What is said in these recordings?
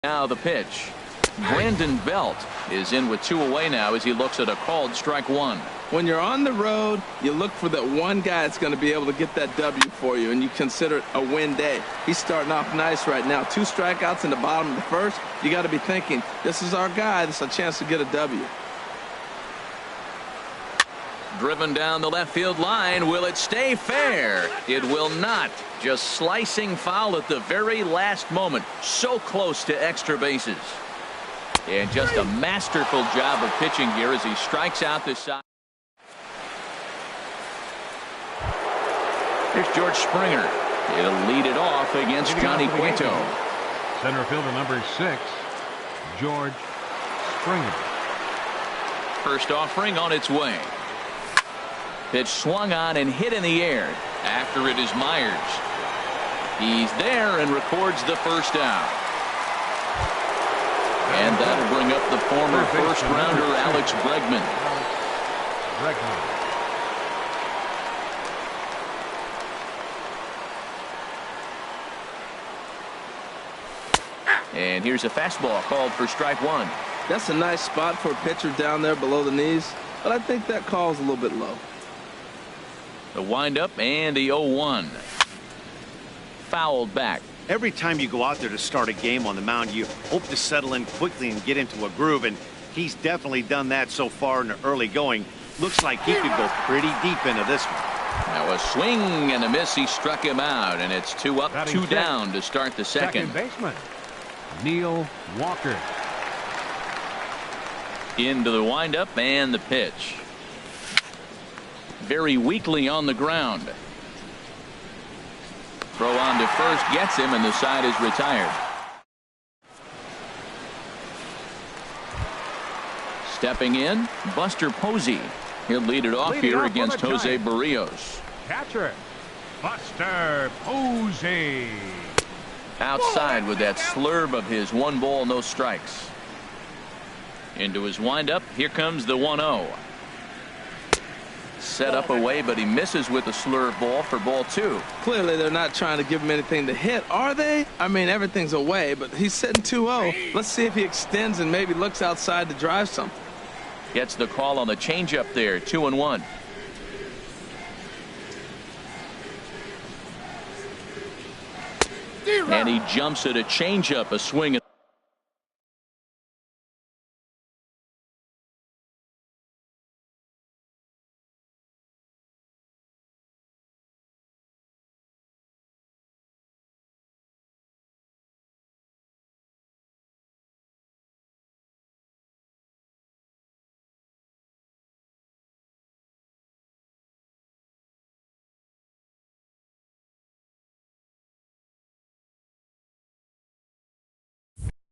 Now the pitch. Brandon Belt is in with 2 away now as he looks at a called strike 1. When you're on the road, you look for that one guy that's going to be able to get that W for you, and you consider it a win day. He's starting off nice right now. 2 strikeouts in the bottom of the first. You got to be thinking, this is our guy. This is a chance to get a W. Driven down the left field line. Will it stay fair? It will not. Just slicing foul at the very last moment. So close to extra bases. And just a masterful job of pitching here as he strikes out this side. Here's George Springer. He'll lead it off against Johnny Cueto. Center fielder number 6, George Springer. First offering on its way. Pitch swung on and hit in the air. After it is Myers. He's there and records the first out. And that'll bring up the former first-rounder Alex Bregman. And here's a fastball called for strike 1. That's a nice spot for a pitcher down there below the knees, but I think that call's a little bit low. The windup and the 0-1. Fouled back. Every time you go out there to start a game on the mound, you hope to settle in quickly and get into a groove, and he's definitely done that so far in the early going. Looks like he could go pretty deep into this one. Now a swing and a miss. He struck him out, and it's 2 up, 2 down to start the second. Baseman Neil Walker. Into the windup and the pitch. Very weakly on the ground. Throw on to first gets him, and the side is retired. Stepping in, Buster Posey. He'll lead it off here against Jose Barrios. Catcher, Buster Posey. Outside with that slurve of his. 1 ball, no strikes. Into his windup. Here comes the 1-0. Set up away, but he misses with a slurve ball for ball 2. Clearly, they're not trying to give him anything to hit, are they? I mean, everything's away, but he's sitting 2-0. Let's see if he extends and maybe looks outside to drive something. Gets the call on the changeup there. 2-1. And he jumps at a changeup, a swing.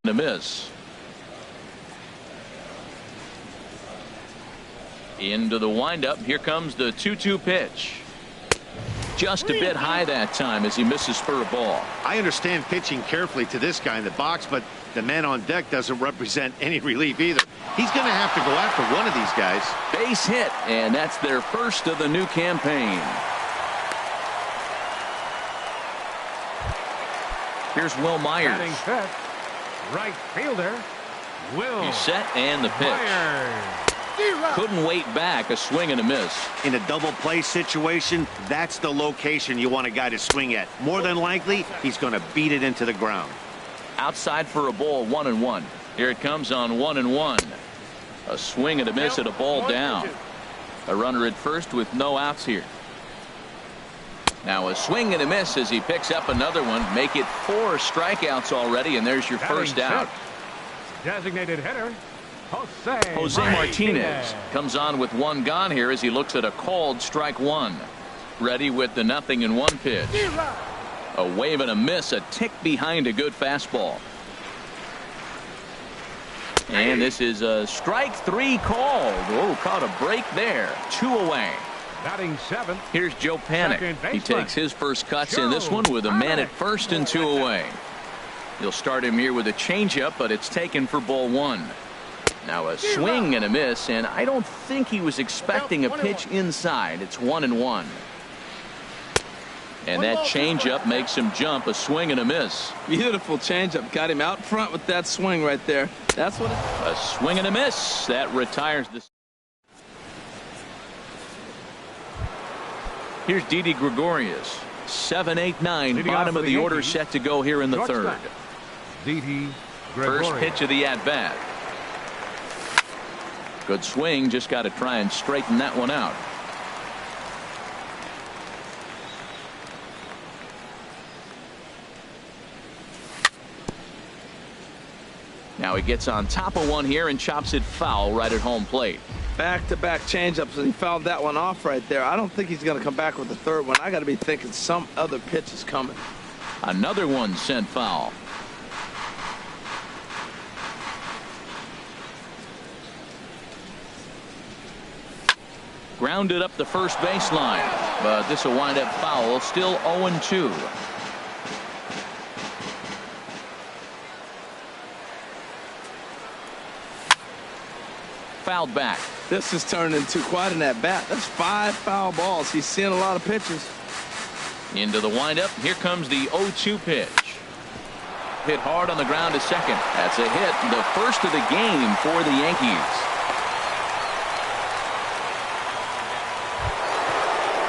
A miss. Into the windup. Here comes the 2-2 pitch. Just a bit high that time as he misses for a ball. I understand pitching carefully to this guy in the box, but the man on deck doesn't represent any relief either. He's going to have to go after one of these guys. Base hit, and that's their first of the new campaign. Here's Will Myers. Right fielder Will. He's set, and the pitch. Couldn't wait back. A swing and a miss. In a double play situation, that's the location you want a guy to swing at. More than likely, he's going to beat it into the ground. Outside for a ball. 1-1. Here it comes on 1-1. A swing and a miss at a ball down. A runner at first with no outs here. Now a swing and a miss as he picks up another one. Make it 4 strikeouts already, and there's your first out. Designated hitter Jose Martinez comes on with 1 gone here as he looks at a called strike 1. Ready with the 0-1 pitch. A wave and a miss, a tick behind a good fastball. And this is a strike 3 called. Oh, caught a break there. 2 away. Batting 7th. Here's Joe Panik. He takes his first cuts in this one with a man at first and 2 away. He'll start him here with a changeup, but it's taken for ball 1. Now a swing and a miss, and I don't think he was expecting a pitch inside. It's 1-1. And that changeup makes him jump. A swing and a miss. Beautiful changeup. Got him out front with that swing right there. That's what A swing and a miss. That retires the. Here's Didi Gregorius. 7-8-9. Bottom of the order set to go here in the third. Didi First pitch of the at-bat. Good swing. Just got to try and straighten that one out. Now he gets on top of one here and chops it foul right at home plate. back-to-back changeups, and he fouled that one off right there. I don't think he's going to come back with the third one. I got to be thinking some other pitch is coming. Another one sent foul. Grounded up the first baseline, but this will wind up foul. Still 0-2. Fouled back. This has turned into quite an at-bat. That's 5 foul balls. He's seeing a lot of pitches. Into the windup. Here comes the 0-2 pitch. Hit hard on the ground to second. That's a hit. The first of the game for the Yankees.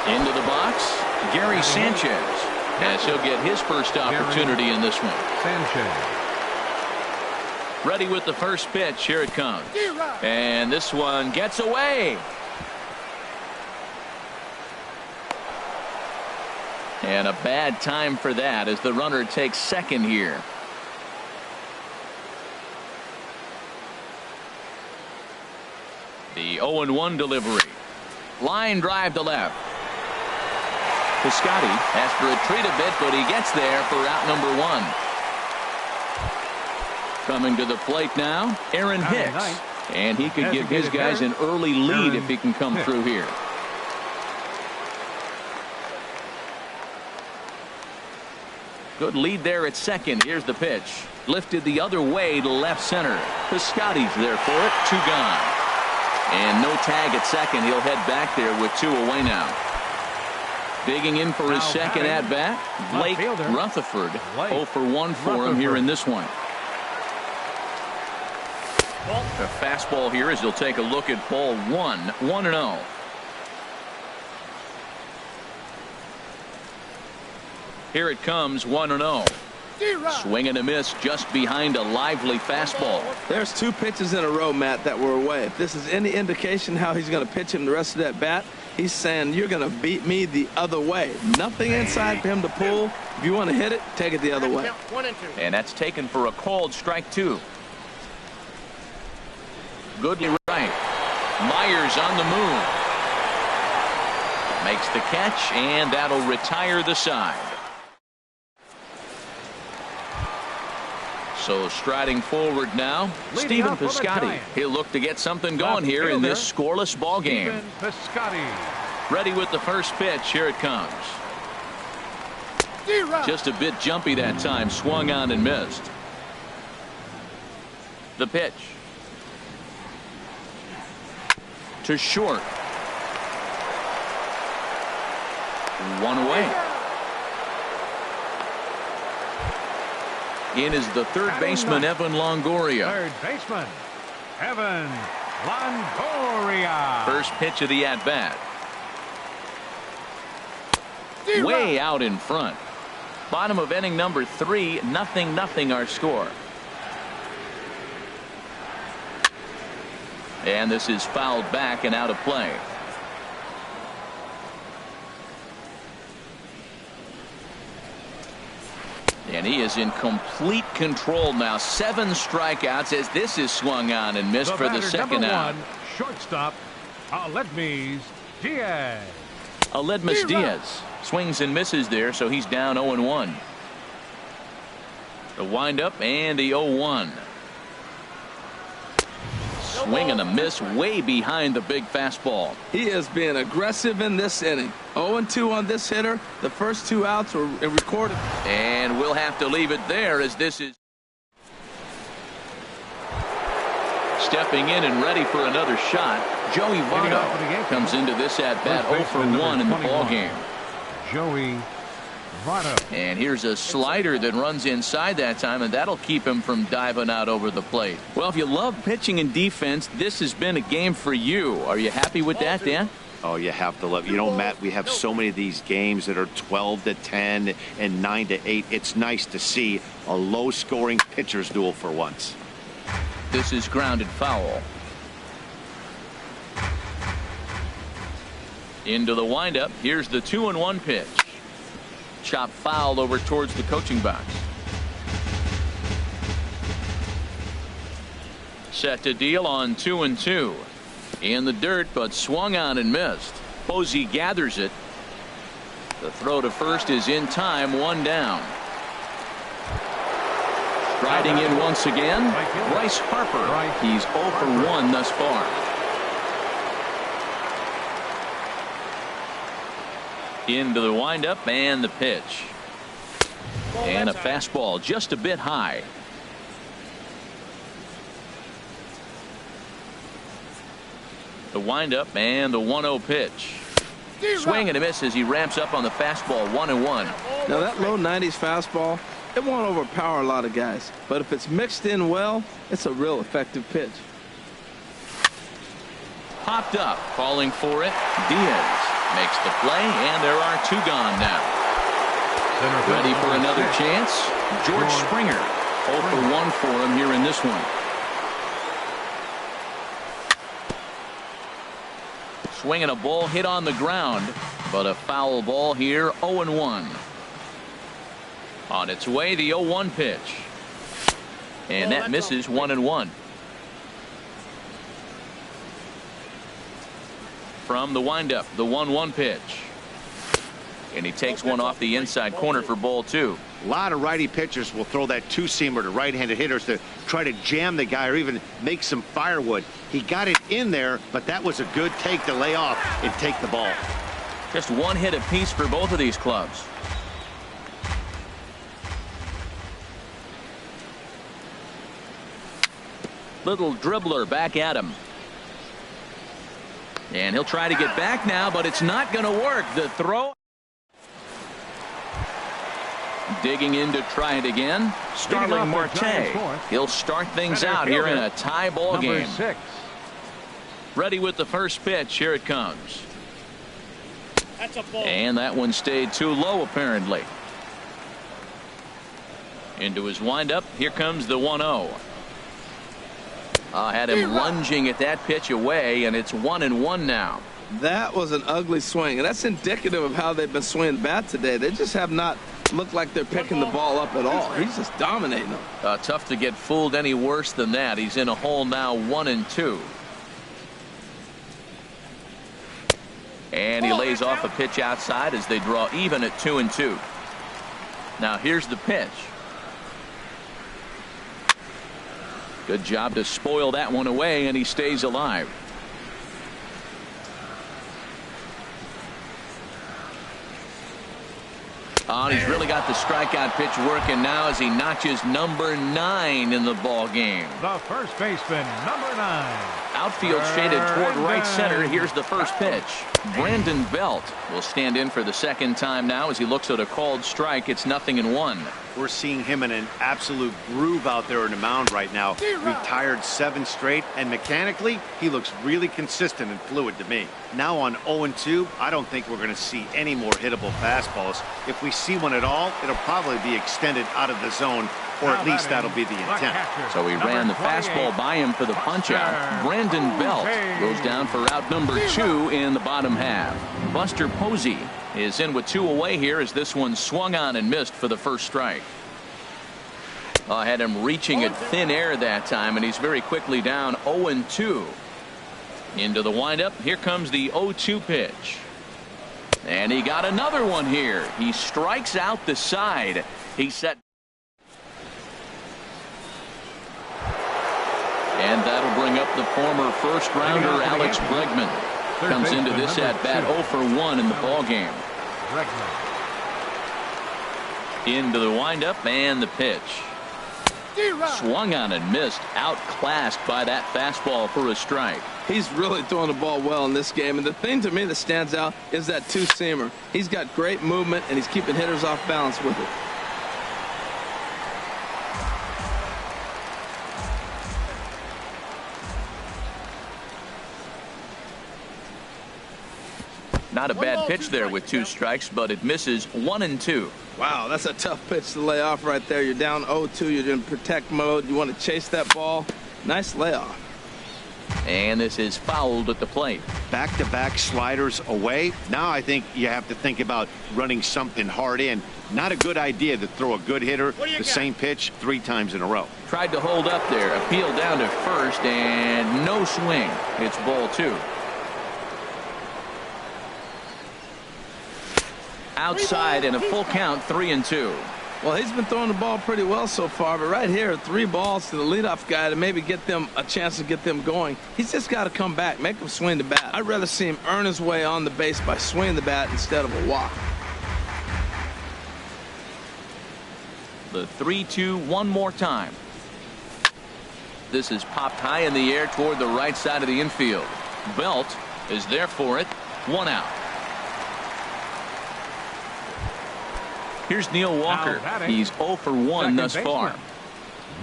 Into the box, Gary Sanchez, as he'll get his first opportunity in this one. Sanchez. Ready with the first pitch. Here it comes. And this one gets away. And a bad time for that as the runner takes second here. The 0-1 delivery. Line drive to left. Piscotty has to retreat a bit, but he gets there for out number 1. Coming to the plate now, Aaron Hicks. And he could give his guys an early lead if he can come through here. Good lead there at second. Here's the pitch. Lifted the other way to left center. Piscotty's there for it. 2 gone. And no tag at second. He'll head back there with 2 away now. Digging in for his second at-bat, Blake Rutherford. 0 for 1 for him here in this one. A fastball here as he'll take a look at ball 1. 1-0. Here it comes, 1-0. Swing and a miss just behind a lively fastball. There's 2 pitches in a row, Matt, that were away. If this is any indication how he's going to pitch him the rest of that bat, he's saying you're going to beat me the other way. Nothing inside for him to pull. If you want to hit it, take it the other way. And that's taken for a called strike 2. Goodly right. Myers on the move. Makes the catch, and that'll retire the side. So striding forward now, Stephen Piscotty. He'll look to get something going here in this scoreless ball game. Ready with the first pitch. Here it comes. Just a bit jumpy that time. Swung on and missed. The pitch. To short. 1 away. In is the third baseman, Evan Longoria. Third baseman, Evan Longoria. First pitch of the at-bat. Way out in front. Bottom of inning number 3, 0-0 our score. And this is fouled back and out of play. And he is in complete control now. 7 strikeouts as this is swung on and missed for the second out. Shortstop, Aledmys Diaz. Aledmys Diaz swings and misses there, so he's down 0-1. The windup and the 0-1. Swing and a miss way behind the big fastball. He is being aggressive in this inning. 0-2 on this hitter. The first 2 outs were recorded. And we'll have to leave it there as this is stepping in and ready for another shot. Joey Votto comes into this at bat 0 for 1 in the ball game. Joey Right. And here's a slider that runs inside that time, and that'll keep him from diving out over the plate. Well, if you love pitching and defense, this has been a game for you. Are you happy with that, Dan? Oh, you have to love. You know, Matt, we have so many of these games that are 12-10 and 9-8. It's nice to see a low-scoring pitcher's duel for once. This is grounded foul. Into the windup. Here's the 2-1 pitch. Chop foul over towards the coaching box. Set to deal on 2-2. In the dirt, but swung on and missed. Posey gathers it. The throw to first is in time, one down. Riding in once again, Bryce Harper. He's 0 for 1 thus far. Into the windup and the pitch. And a fastball just a bit high. The windup and the 1-0 pitch. Swing and a miss as he ramps up on the fastball. 1-1. Now that low 90s fastball, it won't overpower a lot of guys, but if it's mixed in well, it's a real effective pitch. Popped up, calling for it. Diaz makes the play, and there are 2 gone now. Ready for another chance. George Springer. 0 for 1 for him here in this one. Swinging a ball hit on the ground, but a foul ball here. 0-1. On its way, the 0-1 pitch. And that misses. 1-1. From the windup, the 1-1 pitch. And he takes one off the inside corner for ball 2. A lot of righty pitchers will throw that two-seamer to right-handed hitters to try to jam the guy or even make some firewood. He got it in there, but that was a good take to lay off and take the ball. Just one hit apiece for both of these clubs. Little dribbler back at him. And he'll try to get back now, but it's not going to work. The throw. Digging in to try it again. Starling Marte. He'll start things out here in a tie ball game. 6. Ready with the first pitch. Here it comes. And that one stayed too low, apparently. Into his windup. Here comes the 1-0. Had him lunging at that pitch away, and it's 1-1 now. That was an ugly swing, and that's indicative of how they've been swinging the bat today. They just have not looked like they're picking the ball up at all. He's just dominating them. Tough to get fooled any worse than that. He's in a hole now, 1-2. And he lays off a pitch outside as they draw even at 2-2. Now here's the pitch. Good job to spoil that one away, and he stays alive. He's really got the strikeout pitch working now as he notches number 9 in the ball game. The first baseman, number 9. Outfield shaded toward right center. Here's the first pitch. Brandon Belt will stand in for the second time now as he looks at a called strike. It's 0-1. We're seeing him in an absolute groove out there in the mound right now. Retired 7 straight, and mechanically, he looks really consistent and fluid to me. Now on 0-2, I don't think we're going to see any more hittable fastballs. If we see one at all, it'll probably be extended out of the zone, or at least that'll be the intent. So he ran the fastball by him for the punch-out. Brandon Belt goes down for out number 2 in the bottom half. Buster Posey is in with 2 away here as this one swung on and missed for the first strike. Had him reaching at thin air that time, and he's very quickly down 0-2. Into the windup. Here comes the 0-2 pitch. And he got another one here. He strikes out the side. He's set. And that'll bring up the former first rounder Alex Bregman. Comes into this at bat 0 for 1 in the ball game. Into the windup and the pitch. Swung on and missed. Outclassed by that fastball for a strike. He's really throwing the ball well in this game. And the thing to me that stands out is that two-seamer. He's got great movement, and he's keeping hitters off balance with it. Not a bad pitch there with 2 strikes, but it misses 1-2. Wow, that's a tough pitch to lay off right there. You're down 0-2. You're in protect mode. You want to chase that ball. Nice layoff. And this is fouled at the plate. Back-to-back sliders away. Now I think you have to think about running something hard in. Not a good idea to throw a good hitter the same pitch 3 times in a row. Tried to hold up there. Appeal down to first, and no swing. It's ball 2. Outside and a full count, 3-2. Well, he's been throwing the ball pretty well so far, but right here, 3 balls to the leadoff guy to maybe get them a chance to get them going. He's just got to come back, make him swing the bat. I'd rather see him earn his way on the base by swinging the bat instead of a walk. The 3-2 one more time. This is popped high in the air toward the right side of the infield. Belt is there for it. 1 out. Here's Neil Walker. He's 0 for 1 thus far.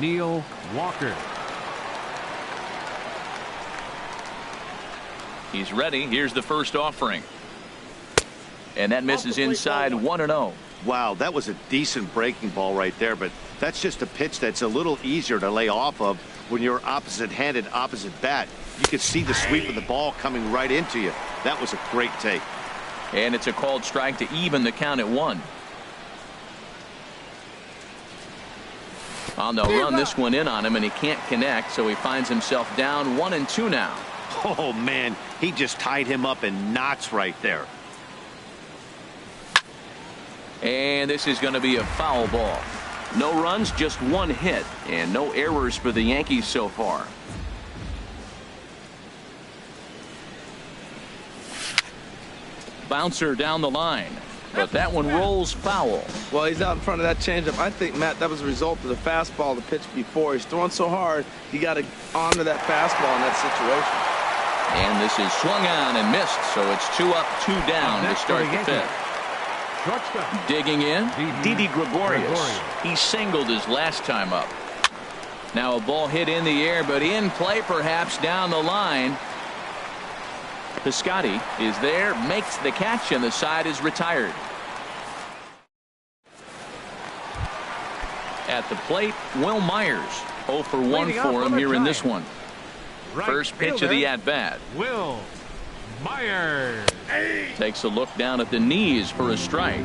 Neil Walker. He's ready. Here's the first offering. And that misses inside 1-0. Wow, that was a decent breaking ball right there, but that's just a pitch that's a little easier to lay off of when you're opposite-handed, opposite bat. You can see the sweep of the ball coming right into you. That was a great take. And it's a called strike to even the count at 1. Well, they'll run this one in on him, and he can't connect, so he finds himself down 1-2 now. Oh, man, he just tied him up in knots right there. And this is going to be a foul ball. No runs, just 1 hit, and no errors for the Yankees so far. Bouncer down the line, but that one rolls foul. Well, he's out in front of that changeup. I think, Matt, that was a result of the fastball, the pitch before. He's throwing so hard, you got to honor that fastball in that situation. And this is swung on and missed, so it's 2 up, 2 down to start the 5th. Shortstop. Digging in, Didi Gregorius. He singled his last time up. Now a ball hit in the air, but in play perhaps down the line. Piscotty is there, makes the catch, and the side is retired. At the plate, Will Myers. 0 for 1 for him here in this one. First pitch of the at-bat. Will Myers takes a look down at the knees for a strike.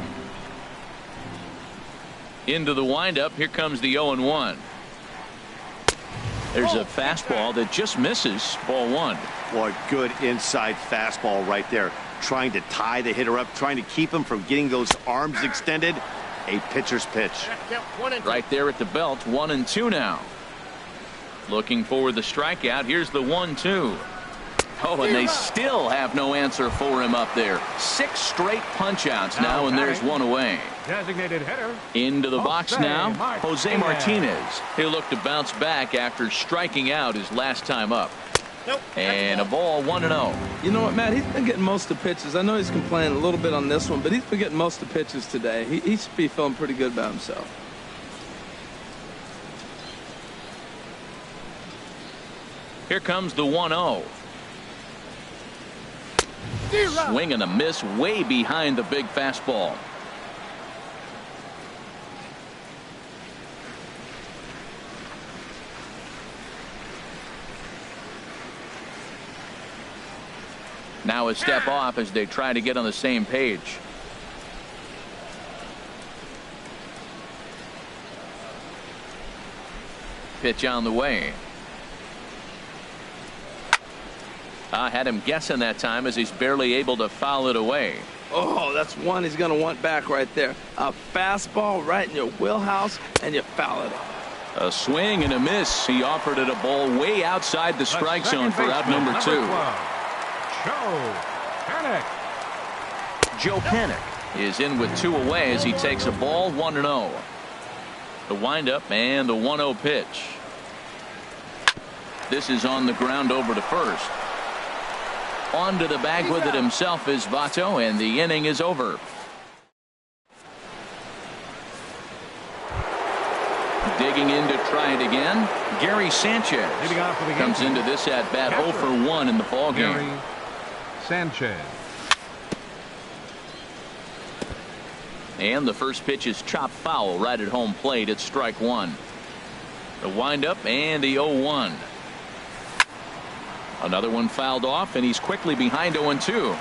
Into the windup. Here comes the 0-1. There's a fastball that just misses. Ball 1. Boy, good inside fastball right there. Trying to tie the hitter up, trying to keep him from getting those arms extended. A pitcher's pitch. Right there at the belt. 1-2 now. Looking for the strikeout. Here's the 1-2. Oh, and they still have no answer for him up there. 6 straight punch-outs now, and there's 1 away. Designated hitter. Into the box now, Jose Martinez. Martinez. He'll look to bounce back after striking out his last time up. And a ball, 1-0. You know what, Matt? He's been getting most of the pitches. I know he's complaining a little bit on this one, but he's been getting most of the pitches today. He should be feeling pretty good about himself. Here comes the 1-0. Swing and a miss way behind the big fastball. Now a step off as they try to get on the same page. Pitch on the way. I had him guessing that time as he's barely able to foul it away. Oh, that's one he's going to want back right there. A fastball right in your wheelhouse, and you foul it. A swing and a miss. He offered it a ball way outside the strike zone for out number 2. Joe Panik is in with 2 away as he takes a ball. 1-0. The windup and the 1-0 pitch. This is on the ground over to first. Onto the bag with it himself is Votto, and the inning is over. Digging in to try it again, Gary Sanchez comes into this at bat 0 for 1 in the ball game. Gary Sanchez. And the first pitch is chopped foul right at home plate. It's strike one. The windup and the 0-1. Another one fouled off, and he's quickly behind 0-2.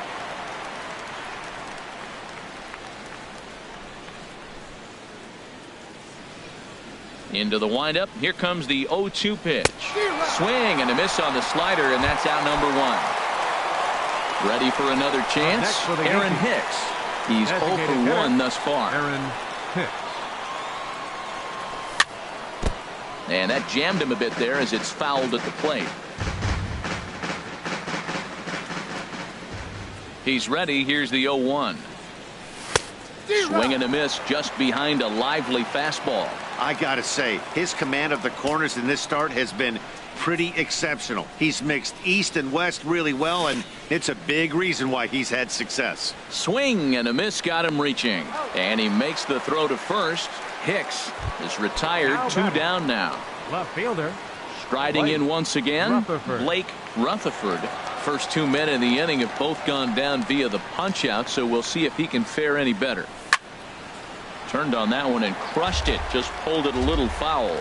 Into the windup. Here comes the 0-2 pitch. Swing and a miss on the slider, and that's out number 1. Ready for another chance. Aaron Hicks. He's 0 for 1 thus far. Aaron Hicks. And that jammed him a bit there as it's fouled at the plate. He's ready. Here's the 0-1. Swing and a miss just behind a lively fastball. I gotta say, his command of the corners in this start has been pretty exceptional. He's mixed east and west really well, and it's a big reason why he's had success. Swing and a miss got him reaching, and he makes the throw to first. Hicks is retired. 2 down now. Left fielder. Striding in once again, Blake Rutherford. First 2 men in the inning have both gone down via the punch out, so we'll see if he can fare any better. Turned on that one and crushed it. Just pulled it a little foul.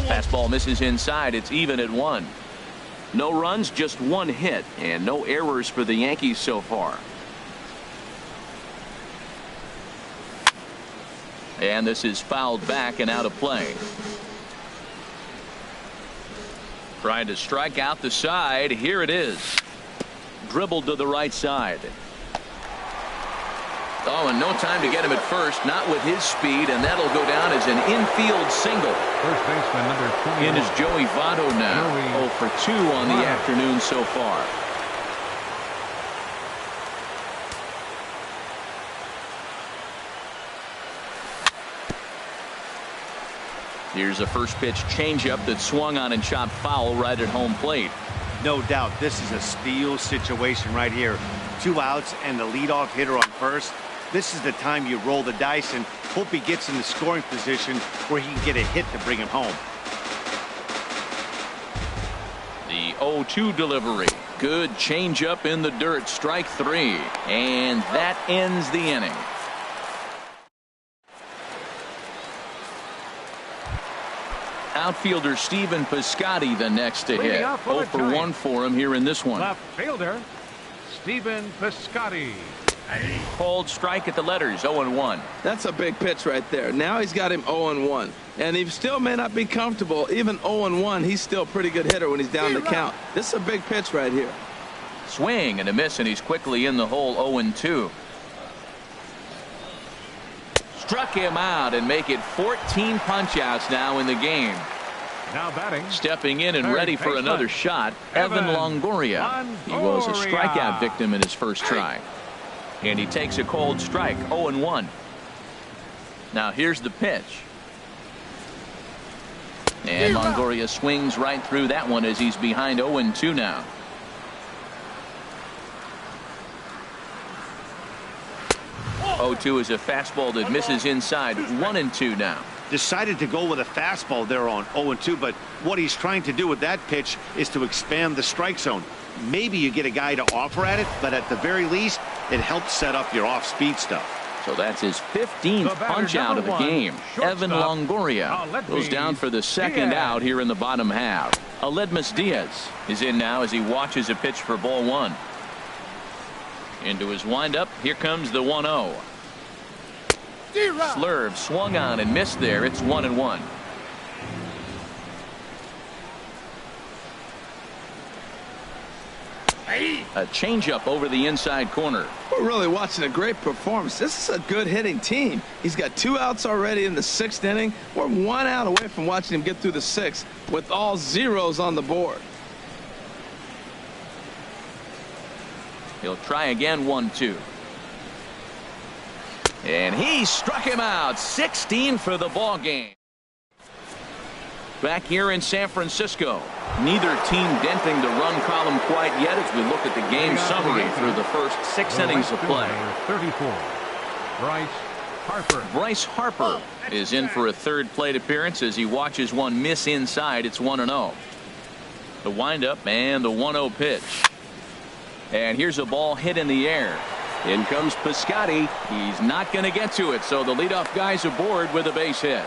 Fastball misses inside. It's even at 1. No runs, just 1 hit, and no errors for the Yankees so far. And this is fouled back and out of play. Trying to strike out the side. Here it is. Dribbled to the right side. Oh, and no time to get him at first. Not with his speed, and that'll go down as an infield single. First baseman number 20. In is Joey Votto now. 0 for 2 on the afternoon so far. Here's a first pitch changeup that swung on and chopped foul right at home plate. No doubt this is a steal situation right here. 2 outs and the leadoff hitter on first. This is the time you roll the dice and hope he gets in the scoring position where he can get a hit to bring him home. The 0-2 delivery. Good changeup in the dirt. Strike 3. And that ends the inning. Outfielder Stephen Piscotty the next to hit. 0 for 1 for him here in this one. Left fielder Stephen Piscotty. Called strike at the letters. 0-1. That's a big pitch right there. Now he's got him 0-1. And he still may not be comfortable. Even 0-1, he's still a pretty good hitter when he's down the count. This is a big pitch right here. Swing and a miss, and he's quickly in the hole. 0-2. Struck him out and make it 14 punch-outs now in the game. Now batting. Stepping in and ready for another shot, Evan Longoria. He was a strikeout victim in his first try. And he takes a cold strike. 0-1. Now here's the pitch. And Longoria swings right through that one as he's behind 0-2 now. Oh, is a fastball that misses inside. 1-2 now. Decided to go with a fastball there on 0-2, but what he's trying to do with that pitch is to expand the strike zone. Maybe you get a guy to offer at it, but at the very least, it helps set up your off-speed stuff. So that's his 15th punch out of the game. Evan Longoria goes down for the second out here in the bottom half. Aledmus Diaz is in now as he watches a pitch for ball 1. Into his windup. Here comes the 1-0. Slurve swung on and missed there. It's 1-1. A changeup over the inside corner. We're really watching a great performance. This is a good hitting team. He's got 2 outs already in the 6th inning. We're 1 out away from watching him get through the 6th with all zeros on the board. He'll try again. 1-2. And he struck him out. 16 for the ball game. Back here in San Francisco, neither team denting the run column quite yet as we look at the game summary through the first 6 innings of play. 34. Bryce Harper is in for a third plate appearance as he watches one miss inside. It's 1-0. The windup and the 1-0 pitch. And here's a ball hit in the air. In comes Piscotty. He's not going to get to it, so the leadoff guy's aboard with a base hit.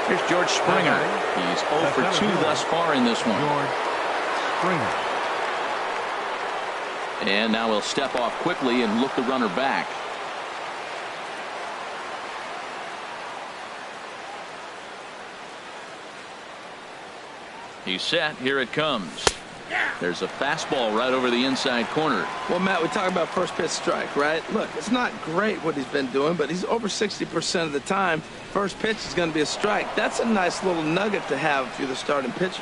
Here's George Springer. He's 0 for 2 thus far in this one. George Springer. And now he'll step off quickly and look the runner back. He's set. Here it comes. There's a fastball right over the inside corner. Well, Matt, we talk about first pitch strike, right? Look, it's not great what he's been doing, but he's over 60% of the time. First pitch is going to be a strike. That's a nice little nugget to have if you're the starting pitcher.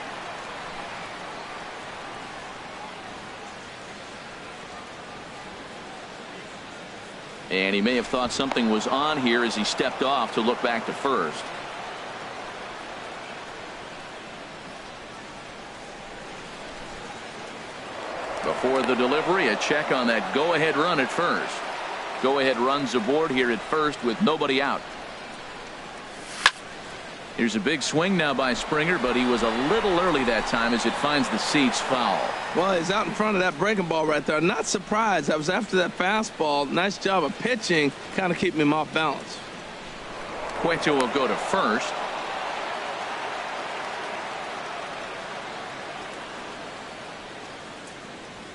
And he may have thought something was on here as he stepped off to look back to first. Before the delivery, a check on that go-ahead run at first. Go-ahead runs aboard here at first with nobody out. Here's a big swing now by Springer, but he was a little early that time as it finds the seats foul. Well, he's out in front of that breaking ball right there. Not surprised. I was after that fastball. Nice job of pitching, kind of keeping him off balance. Cueto will go to first.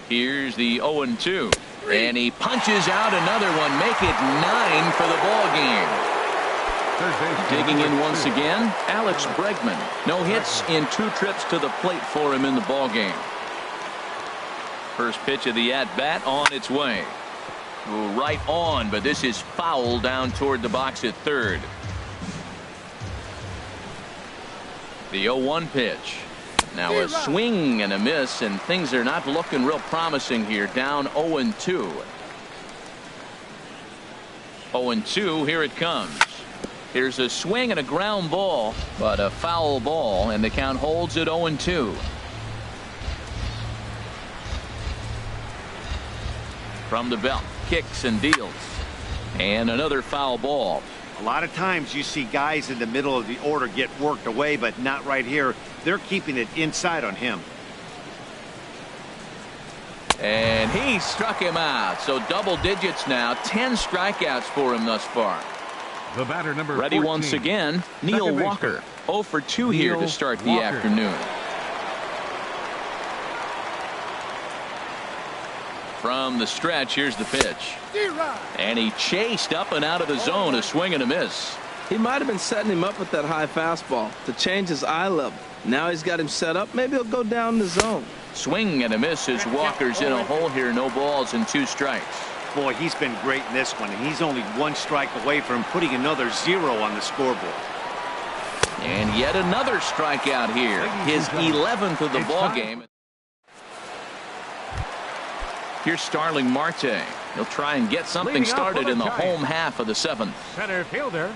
Here's the 0-2. And he punches out another one. Make it 9 for the ball game. Digging in once again, Alex Bregman. No hits in 2 trips to the plate for him in the ball game. First pitch of the at-bat on its way. Right on, but this is foul down toward the box at third. The 0-1 pitch. Now a swing and a miss, and things are not looking real promising here. Down 0-2. 0-2, here it comes. Here's a swing and a ground ball, but a foul ball, and the count holds at 0-2. From the belt, kicks and deals. And another foul ball. A lot of times you see guys in the middle of the order get worked away, but not right here. They're keeping it inside on him. And he struck him out. So double digits now. 10 strikeouts for him thus far. The batter number Ready 14. once again, Neil Walker. 0 for 2 here to start the afternoon. From the stretch, here's the pitch. And he chased up and out of the zone, a swing and a miss. He might have been setting him up with that high fastball to change his eye level. Now he's got him set up. Maybe he'll go down the zone. Swing and a miss as Walker's in a hole here. No balls and 2 strikes. Boy, he's been great in this one, and he's only 1 strike away from putting another 0 on the scoreboard. And yet another strikeout here. His 11th of the ball game. Here's Starling Marte. He'll try and get something started in the home half of the 7th. Center fielder,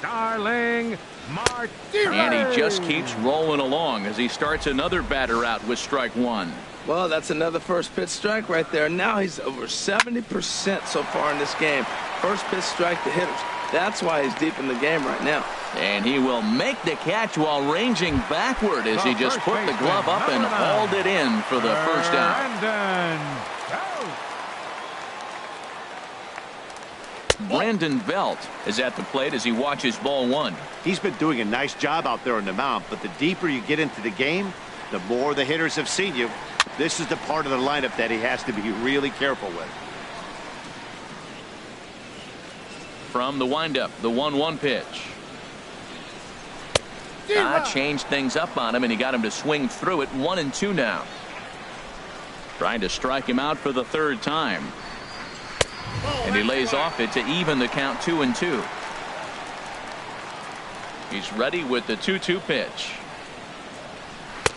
Starling Marte. And he just keeps rolling along as he starts another batter out with strike 1. Well, that's another first pitch strike right there. Now he's over 70% so far in this game. First pitch strike to hitters. That's why he's deep in the game right now. And he will make the catch while ranging backward as he just put the glove up and hauled it in for the first out. Brandon Belt is at the plate as he watches ball 1. He's been doing a nice job out there on the mound, but the deeper you get into the game, the more the hitters have seen you. This is the part of the lineup that he has to be really careful with. From the windup, the 1-1 pitch. Changed things up on him, and he got him to swing through it. 1-2 now. Trying to strike him out for the 3rd time. And he lays off it to even the count 2-2. He's ready with the 2-2 pitch.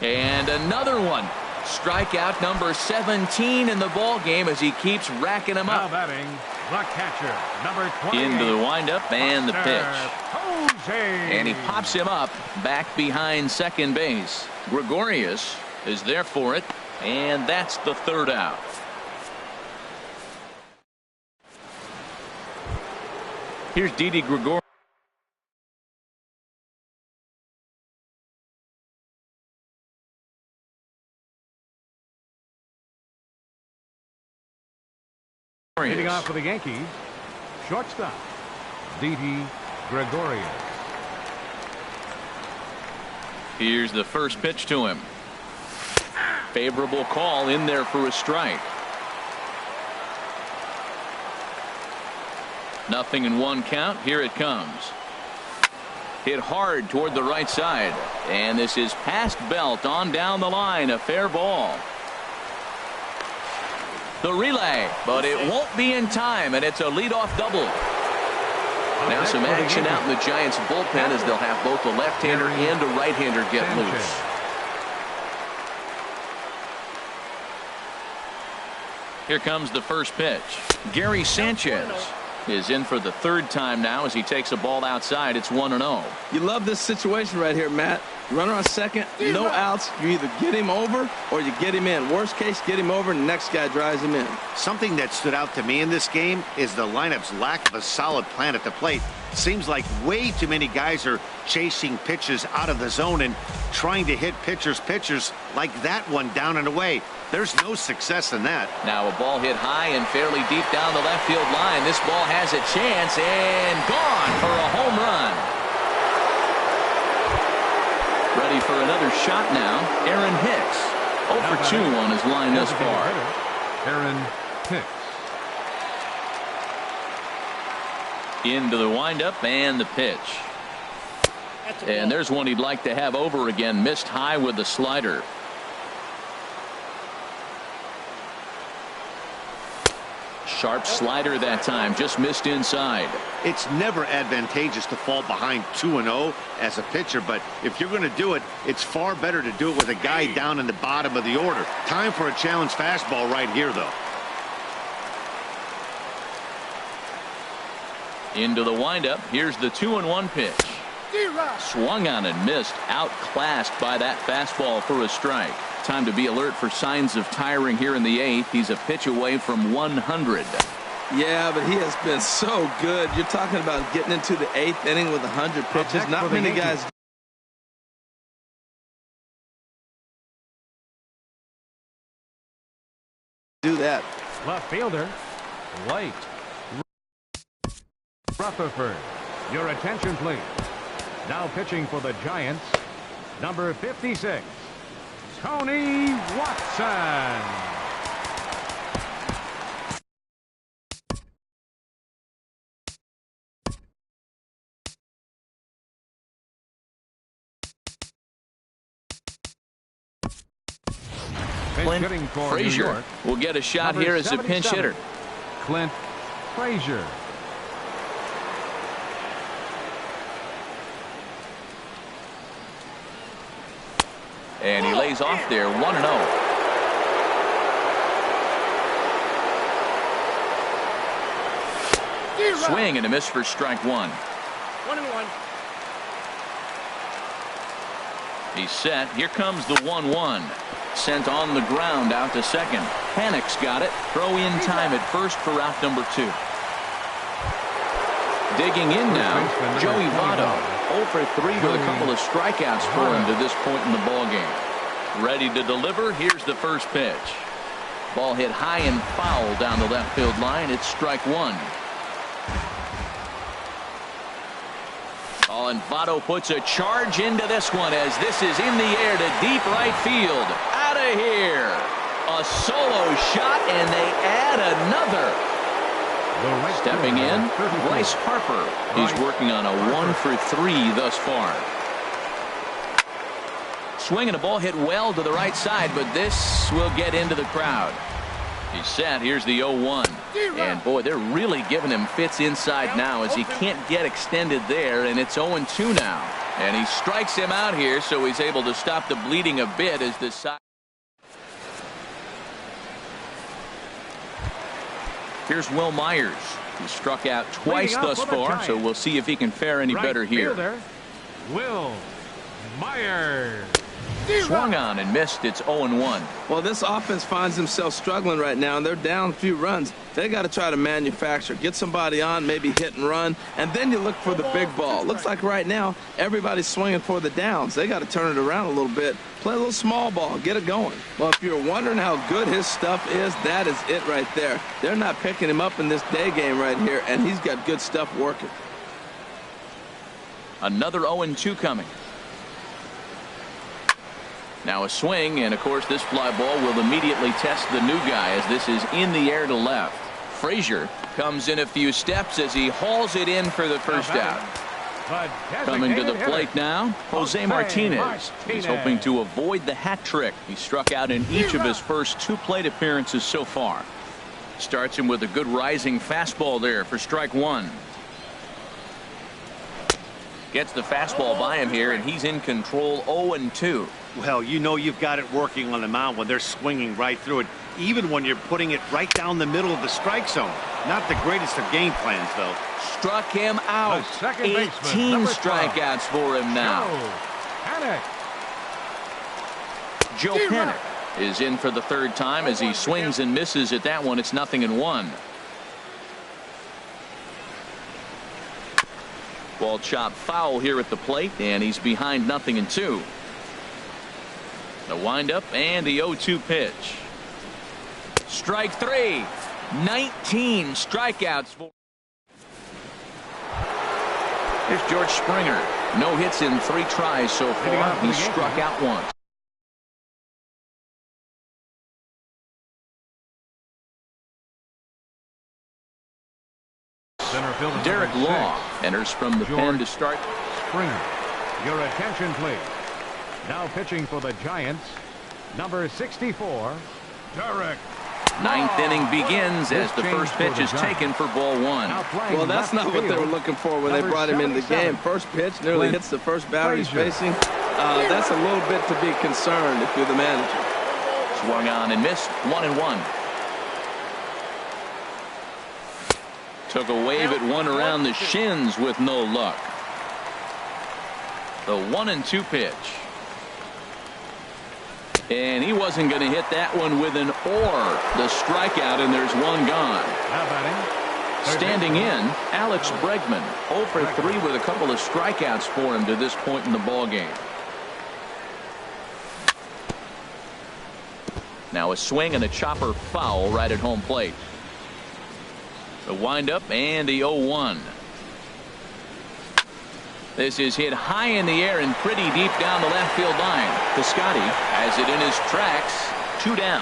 And another one. Strikeout number 17 in the ball game as he keeps racking them up. Now batting, The catcher, number 28. Into the windup and the pitch. Jose. And he pops him up back behind second base. Gregorius is there for it, and that's the third out. Here's Didi Gregorius. Hitting off for the Yankees, shortstop, Didi Gregorius. Here's the first pitch to him. Favorable call in there for a strike. Nothing in one count. Here it comes. Hit hard toward the right side. And this is past Belt on down the line. A fair ball. The relay, but it won't be in time, and it's a leadoff double. Now some action out in the Giants bullpen as they'll have both a left-hander and a right-hander get loose. Here comes the first pitch. Gary Sanchez is in for the third time now as he takes a ball outside. It's 1-0. You love this situation right here, Matt. Runner on second, no outs. You either get him over or you get him in. Worst case, get him over and the next guy drives him in. Something that stood out to me in this game is the lineup's lack of a solid plan at the plate. Seems like way too many guys are chasing pitches out of the zone and trying to hit pitchers like that one down and away. There's no success in that. Now a ball hit high and fairly deep down the left field line. This ball has a chance and gone for a home run. Ready for another shot now. Aaron Hicks. 0 for 2 on his line thus far. Aaron Hicks. Into the windup and the pitch. And there's one he'd like to have over again. Missed high with the slider. Sharp slider that time, just missed inside. It's never advantageous to fall behind 2-0 as a pitcher, but if you're going to do it, it's far better to do it with a guy down in the bottom of the order. Time for a challenge fastball right here, though. Into the windup. Here's the 2-1 pitch. Swung on and missed. Outclassed by that fastball for a strike. Time to be alert for signs of tiring here in the 8th. He's a pitch away from 100. Yeah, but he has been so good. You're talking about getting into the 8th inning with 100 pitches. Not many guys do that. Left fielder, White. Rutherford. Your attention, please. Now pitching for the Giants, number 56, Tony Watson. Clint Frazier will get a shot here as a pinch hitter. Clint Frazier. And he lays off there, 1-0. Swing and a miss for strike one. 1-1. He's set. Here comes the 1-1. Sent on the ground out to second. Panic's got it. Throw in time at first for out number 2. Digging in now, Joey Votto. 0 for 3 with a couple of strikeouts for him to this point in the ball game. Ready to deliver. Here's the first pitch. Ball hit high and foul down the left field line. It's strike one. Oh, and Votto puts a charge into this one as this is in the air to deep right field. Out of here. A solo shot, and they add another. Stepping in, Bryce Harper. He's working on a 1 for 3 thus far. Swinging a ball hit well to the right side, but this will get into the crowd. He's set. Here's the 0-1. And boy, they're really giving him fits inside now as he can't get extended there, and it's 0-2 now. And he strikes him out here, so he's able to stop the bleeding a bit as the side. Here's Will Myers. He struck out twice thus far, so we'll see if he can fare any better here. Will Myers. Swung on and missed. It's 0-1. Well, this offense finds themselves struggling right now, and they're down a few runs. They got to try to manufacture, get somebody on, maybe hit and run, and then you look for the big ball. Looks like right now everybody's swinging for the downs. They got to turn it around a little bit, play a little small ball, get it going. Well, if you're wondering how good his stuff is, that is it right there. They're not picking him up in this day game right here, and he's got good stuff working. Another 0-2 coming. Now a swing, and of course this fly ball will immediately test the new guy as this is in the air to left. Frazier comes in a few steps as he hauls it in for the first out. Coming to the plate now, Jose Martinez. He's hoping to avoid the hat trick. He struck out in each of his first 2 plate appearances so far. Starts him with a good rising fastball there for strike 1. Gets the fastball by him here, and he's in control. 0-2. Well, you know you've got it working on the mound when they're swinging right through it, even when you're putting it right down the middle of the strike zone. Not the greatest of game plans, though. Struck him out. 18 strikeouts for him now. Joe Pennick is in for the 3rd time as he swings and misses at that one. It's 0-1. Ball chopped foul here at the plate, and he's behind 0-2. The windup and the 0-2 pitch. Strike 3. 19 strikeouts for. Here's George Springer. No hits in 3 tries so far. He struck out once. Derek Law enters from the pen to start. Springer, your attention please. Now pitching for the Giants, number 64, Derek. 9th inning begins as the first pitch is taken for ball 1. Well, that's not what they were looking for when they brought him into the game. First pitch nearly hits the first batter he's facing. That's a little bit to be concerned if you're the manager. Swung on and missed. 1-1. Took a wave at one around the shins with no luck. The 1-2 pitch. And he wasn't going to hit that one with an the strikeout, and there's one gone. Standing in, Alex Bregman, 0 for 3 with a couple of strikeouts for him to this point in the ball game. Now a swing and a chopper foul right at home plate. The windup and the 0-1. This is hit high in the air and pretty deep down the left field line. Piscotty has it in his tracks. 2 down.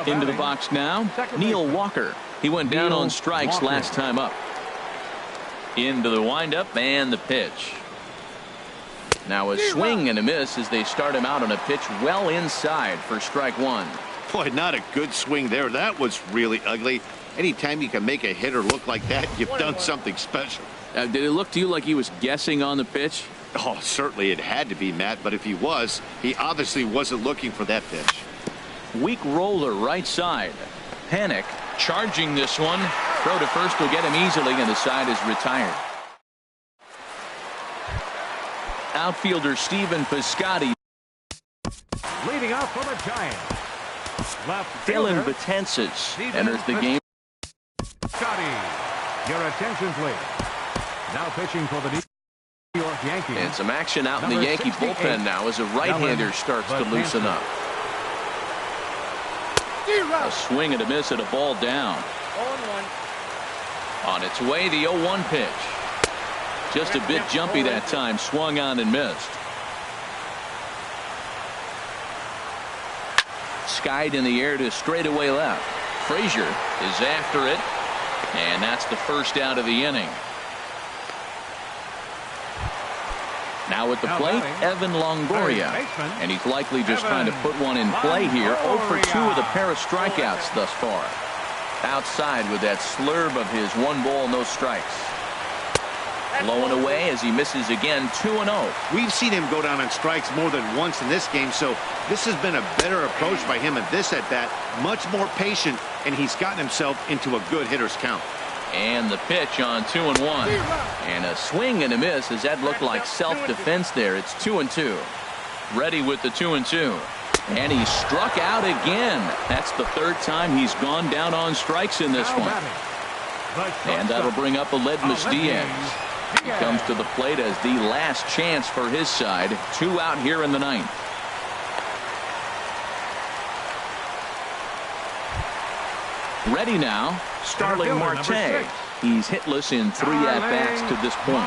Into the box now, Neil Walker. He went down on strikes last time up. Into the windup and the pitch. Now a swing and a miss as they start him out on a pitch well inside for strike 1. Boy, not a good swing there. That was really ugly. Anytime you can make a hitter look like that, you've done something special. Did it look to you like he was guessing on the pitch? Oh, certainly it had to be, Matt, but if he was, he obviously wasn't looking for that pitch. Weak roller right side. Pennick charging this one. Throw to first will get him easily, and the side is retired. Outfielder Stephen Piscotty. Leading off for the Giants. Dylan Betances enters the game. Scotty, your attention please. Now pitching for the New York Yankees. And some action out in the Yankee bullpen now as a right-hander starts to loosen up. A swing and a miss at a ball down. 0-1. On its way, the 0-1 pitch. Just a bit jumpy that time. Swung on and missed. Skied in the air to straightaway left. Frazier is after it, and that's the first out of the inning. Now at the plate, Evan Longoria, and he's likely just trying to put one in play here. 0 for 2 with a pair of strikeouts thus far. Outside with that slurve of his 1 ball, no strikes. Blowing away as he misses again, 2-0. We've seen him go down on strikes more than once in this game, so this has been a better approach by him at this at-bat. Much more patient, and he's gotten himself into a good hitter's count. And the pitch on 2-1. And a swing and a miss as that looked like self-defense there. It's 2-2. Ready with the 2-2. And he struck out again. That's the third time he's gone down on strikes in this one. And that'll bring up Aledmus Diaz. He comes to the plate as the last chance for his side. 2 out here in the ninth. Ready now, Starling Marte. He's hitless in 3 at-bats to this point.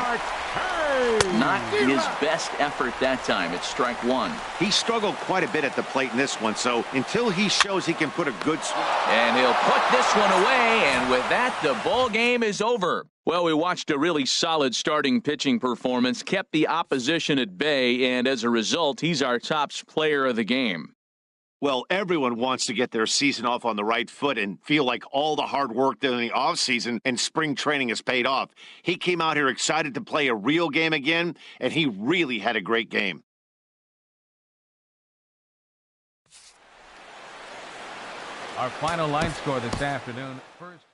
Not his best effort that time. It's strike 1. He struggled quite a bit at the plate in this one, so until he shows he can put a good swing. And he'll put this one away, and with that, the ball game is over. Well, we watched a really solid starting pitching performance, kept the opposition at bay, and as a result, he's our top player of the game. Well, everyone wants to get their season off on the right foot and feel like all the hard work done in the offseason and spring training has paid off. He came out here excited to play a real game again, and he really had a great game. Our final line score this afternoon. First.